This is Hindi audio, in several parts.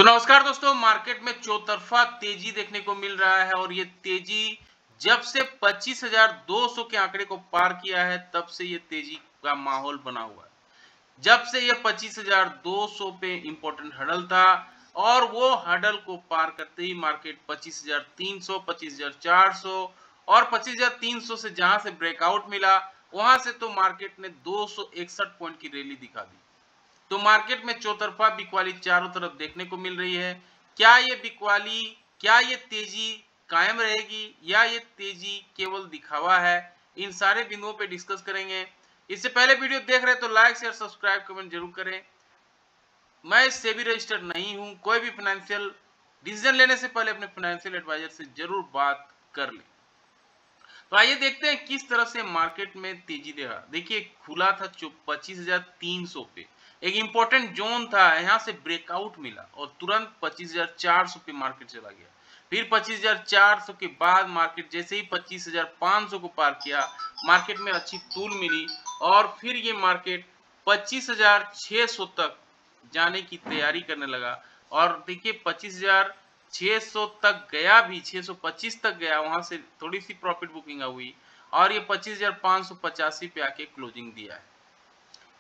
नमस्कार दोस्तों, मार्केट में चौतरफा तेजी देखने को मिल रहा है और ये तेजी जब से 25,200 के आंकड़े को पार किया है तब से ये तेजी का माहौल बना हुआ है। जब से ये 25,200 पे इंपॉर्टेंट हडल था और वो हडल को पार करते ही मार्केट 25,300, 25,400 और 25,300 से जहां से ब्रेकआउट मिला वहां से तो मार्केट ने 261 पॉइंट की रैली दिखा दी। तो मार्केट में चौतरफा बिकवाली चारों तरफ देखने को मिल रही है। क्या ये बिकवाली, क्या ये तेजी कायम रहेगी या ये तेजी केवल दिखावा है, इन सारे बिंदुओं पे डिस्कस करेंगे। इससे पहले वीडियो देख रहे तो लाइक शेयर सब्सक्राइब कमेंट जरूर करें। मैं सेबी रजिस्टर्ड नहीं हूं, कोई भी फाइनेंशियल डिसीजन लेने से पहले अपने फाइनेंशियल एडवाइजर से जरूर बात कर लें। तो आइए देखते हैं किस तरह से मार्केट में तेजी रहा। देखिए खुला था 25,300 पे, एक इंपॉर्टेंट जोन था, यहां से ब्रेकआउट मिला और तुरंत 25,400 पे मार्केट चला गया। फिर 25,400 के बाद मार्केट जैसे ही 25,500 को पार किया, मार्केट में अच्छी तूल मिली और फिर ये मार्केट 25,600 तक जाने की तैयारी करने लगा। और देखिए 25,600 तक गया भी, 625 तक गया, वहां से थोड़ी सी प्रॉफिट बुकिंग हुई और ये 25,585 पे आके क्लोजिंग दिया है।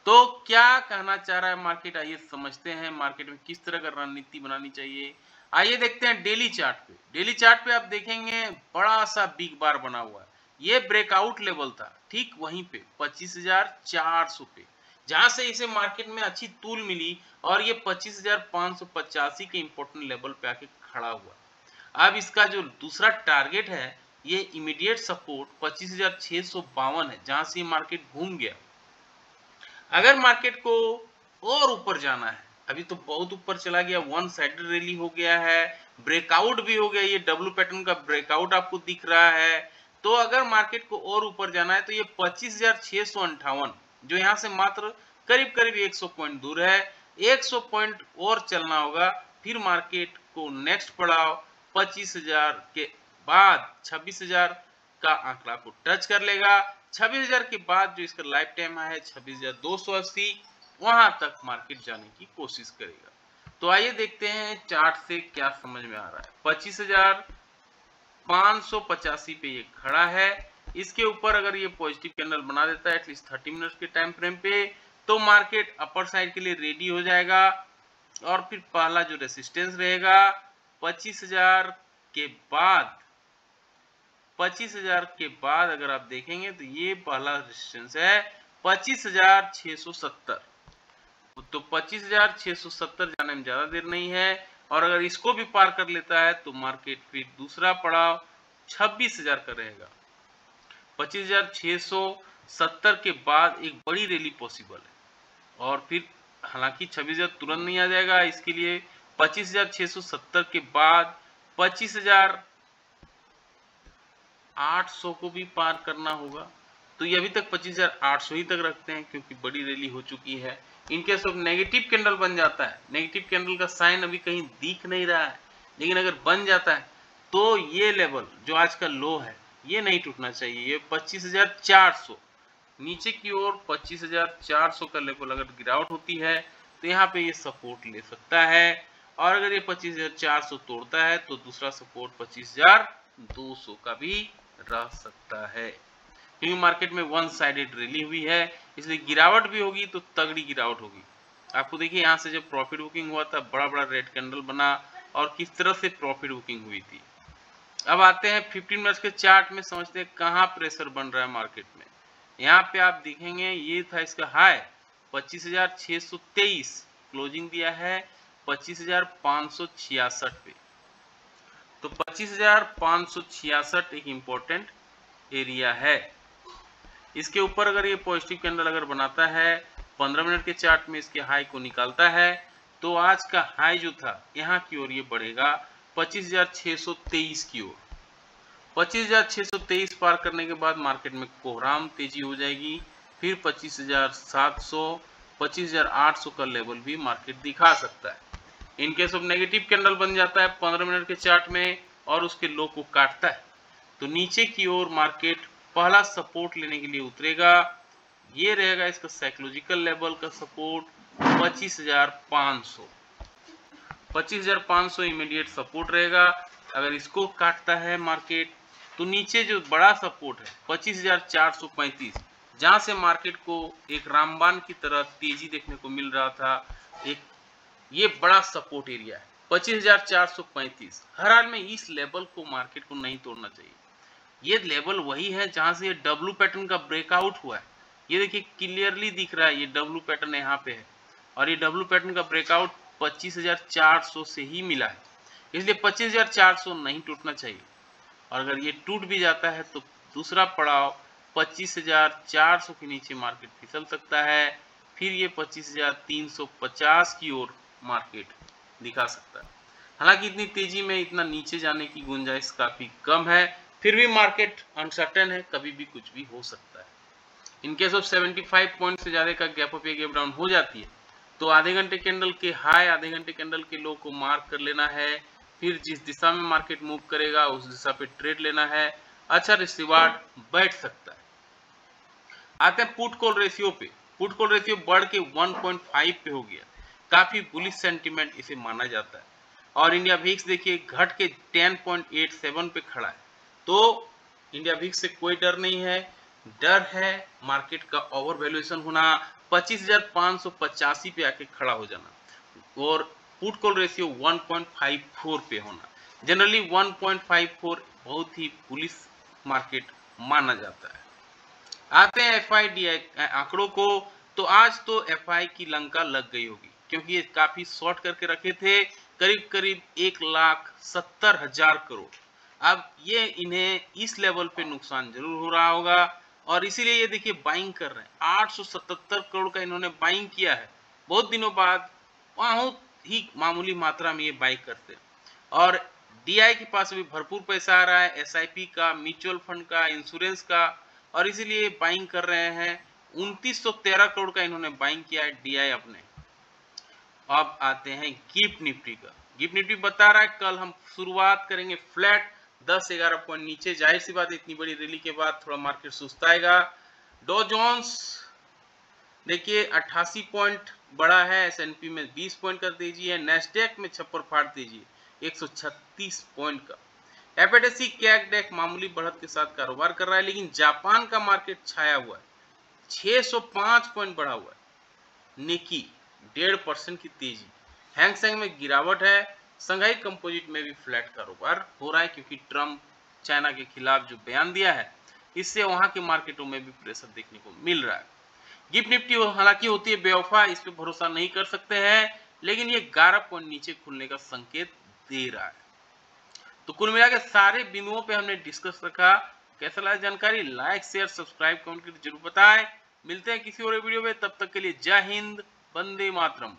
तो क्या कहना चाह रहा है मार्केट, आइए समझते हैं मार्केट में किस तरह का रणनीति बनानी चाहिए। आइए देखते हैं डेली चार्ट पे। डेली चार्ट पे आप देखेंगे बड़ा सा बिग बार बना हुआ है। ये ब्रेकआउट लेवल था ठीक वहीं पे 25,400 पे, जहां से इसे मार्केट में अच्छी तूल मिली और ये 25,585 के इंपॉर्टेंट लेवल पे आके खड़ा हुआ। अब इसका जो दूसरा टारगेट है, ये इमीडिएट सपोर्ट 25,652 है, जहां से मार्केट घूम गया। अगर मार्केट को और ऊपर जाना है, अभी तो बहुत ऊपर चला गया, वन साइडेड रैली हो गया है, ब्रेकआउट भी हो गया, ये डब्ल्यू पैटर्न का ब्रेकआउट आपको दिख रहा है। तो अगर मार्केट को और ऊपर जाना है तो ये 25,658 जो यहाँ से मात्र करीब करीब 100 पॉइंट दूर है, 100 पॉइंट और चलना होगा। फिर मार्केट को नेक्स्ट पड़ाव 25,000 के बाद 26,000 का आंकड़ा को टच कर लेगा। 26,000 के बाद जो इसका लाइफ टाइम है 26,280, वहां तक मार्केट जाने की कोशिश करेगा। तो आइए देखते हैं चार्ट से क्या समझ में आ रहा है। 25,585 पे ये खड़ा है, इसके ऊपर अगर ये पॉजिटिव कैंडल बना देता है एटलीस्ट 30 मिनट्स के टाइम फ्रेम पे, तो मार्केट अपर साइड के लिए रेडी हो जाएगा। और फिर पहला जो रेसिस्टेंस रहेगा 25,000 के बाद, 25,000 के बाद अगर आप देखेंगे तो ये पहला रेजिस्टेंस है 25,670। तो 25,670 जाने में ज्यादा देर नहीं है और अगर इसको भी पार कर लेता है तो मार्केट फिर दूसरा पड़ाव 26,000 का रहेगा। 25,670 के बाद एक बड़ी रैली पॉसिबल है और फिर हालांकि 26,000 तुरंत नहीं आ जाएगा, इसके लिए 25,670 के बाद 25,800 को भी पार करना होगा। तो ये अभी तक 25,800 ही तक रखते हैं क्योंकि बड़ी रैली हो चुकी है। इनकेस ऑफ नेगेटिव कैंडल बन जाता है, नेगेटिव कैंडल का साइन अभी कहीं दिख नहीं रहा है, लेकिन अगर बन जाता है तो ये लेवल जो आज का लो है ये नहीं टूटना चाहिए। ये 25,400 नीचे की ओर 25,400 का लेवल अगर गिरावट होती है तो यहाँ पे ये सपोर्ट ले सकता है और अगर ये 25,400 तोड़ता है तो दूसरा सपोर्ट 25,200 का भी रह सकता है। क्योंकि मार्केट में वन साइडेड रैली हुई है, इसलिए गिरावट भी होगी तो तगड़ी गिरावट होगी। आपको देखिए यहाँ से जब प्रॉफिट बुकिंग हुआ था बड़ा बड़ा रेड कैंडल बना और किस तरह से प्रॉफिट बुकिंग हुई थी। अब आते हैं 15 मिनट्स के चार्ट में, समझते हैं कहाँ प्रेशर बन रहा है मार्केट में। यहाँ पे आप देखेंगे ये था इसका हाई 25,623, क्लोजिंग दिया है 25,566 पे। तो 25,566 एक इंपॉर्टेंट एरिया है। इसके ऊपर अगर ये पॉजिटिव कैंडल अगर बनाता है 15 मिनट के चार्ट में, इसके हाई को निकालता है तो आज का हाई जो था यहाँ की ओर ये बढ़ेगा 25,623 की ओर। 25,623 पार करने के बाद मार्केट में कोहराम तेजी हो जाएगी। फिर 25,700, 25,800 का लेवल भी मार्केट दिखा सकता है। इनकेस ऑफ नेगेटिव कैंडल बन जाता है 15 मिनट के चार्ट में और उसके लो को काटता है तो नीचे की ओर मार्केट पहला सपोर्ट लेने के लिए उतरेगा। ये रहेगा इसका साइकोलॉजिकल लेवल का सपोर्ट 25,500। 25,500 इमीडिएट सपोर्ट रहेगा। अगर इसको काटता है मार्केट तो नीचे जो बड़ा सपोर्ट है 25,435, जहां से मार्केट को एक रामबाण की तरह तेजी देखने को मिल रहा था, एक ये बड़ा सपोर्ट एरिया है 25,435। हर हाल में इस लेवल को मार्केट को नहीं तोड़ना चाहिए। ये लेवल वही है जहां से ये डब्ल्यू पैटर्न का ब्रेकआउट हुआ है। ये देखिए क्लियरली दिख रहा है, ये डब्ल्यू पैटर्न यहाँ पे है और ये डब्ल्यू पैटर्न का ब्रेकआउट 25,400 से ही मिला है, इसलिए 25,400 नहीं टूटना चाहिए। और अगर ये टूट भी जाता है तो दूसरा पड़ाव 25,400 के नीचे मार्केट फिसल सकता है, फिर ये 25,350 की ओर मार्केट दिखा सकता है। हालांकि इतनी तेजी में इतना नीचे जाने की गुंजाइश काफी कम है, फिर भी मार्केट अनसर्टेन है, कभी भी कुछ भी हो सकता है। इन केस ऑफ 75 पॉइंट से ज्यादा का गैप अप या गैप डाउन हो जाती है तो आधे घंटे कैंडल के हाई, आधे घंटे कैंडल के लो को मार्क कर लेना है, फिर जिस दिशा में मार्केट मूव करेगा उस दिशा पे ट्रेड लेना है, अच्छा रिवार्ड बैठ सकता है। आते हैं पुट कॉल रेशियो पे। पुट कॉल रेशियो बढ़ के 1.5 पे हो गया, काफी बुलिश सेंटीमेंट इसे माना जाता है। और इंडिया विक्स देखिए घट के 10.87 पे खड़ा है, तो इंडिया विक्स से कोई डर नहीं है। डर है मार्केट का ओवर वैल्यूएशन होना, 25,585 पे आके खड़ा हो जाना, और पुट कॉल रेशियो 1.54 पे होना। जनरली 1.54 बहुत ही बुलिश मार्केट माना जाता है। आते हैं FIDI आंकड़ों को, तो आज तो FI की लंका लग गई होगी, क्योंकि ये काफी शॉर्ट करके रखे थे, करीब करीब 1,70,000 करोड़। अब ये इन्हें इस लेवल पे नुकसान जरूर हो रहा होगा और इसीलिए ये देखिए बाइंग कर रहे हैं। 877 करोड़ का इन्होंने बाइंग किया है बहुत दिनों बाद, बहुत ही मामूली मात्रा में ये बाई करते हैं। और DI के पास भी भरपूर पैसा आ रहा है, SIP का, म्यूचुअल फंड का, इंश्योरेंस का, और इसीलिए बाइंग कर रहे हैं। 2913 करोड़ का इन्होंने बाइंग किया है DI अपने। अब आते हैं गिफ्ट निफ्टी का। गिफ्ट निफ्टी बता रहा है कल हम शुरुआत करेंगे फ्लैट 10-11 पॉइंट नीचे। जाहिर सी बात है इतनी बड़ी रैली के बाद थोड़ा मार्केट सुस्ताएगा। डॉ जोन्स देखिए 88 पॉइंट बढ़ा है, S&P में 20 पॉइंट का तेजी है, नेस्डेक में छप्पर फाड़ तेजी है 136 पॉइंट का। FTSE कैगडेक मामूली बढ़त के साथ कारोबार कर रहा है, लेकिन जापान का मार्केट छाया हुआ है, 605 पॉइंट बढ़ा हुआ है। निकी 1.5% की तेजी, हैंगसेंग में गिरावट है, संघाई कंपोजिट में भी फ्लैट कारोबार हो रहा है, क्योंकि ट्रम्प चाइना के खिलाफ जो बयान दिया है इससे वहां के मार्केटों में भी प्रेशर देखने को मिल रहा है। गिफ्ट निफ्टी हालांकि होती है बेवफा, इस पे भरोसा नहीं कर सकते हैं, लेकिन ये 11 पॉइंट नीचे खुलने का संकेत दे रहा है। तो कुल मिला के सारे बिंदुओं पे हमने डिस्कस रखा। कैसा लगा जानकारी? लाइक शेयर सब्सक्राइब कमेंट करके जरूर बताएं। मिलते हैं किसी और वीडियो में, तब तक के लिए जय हिंद, वंदे मातरम।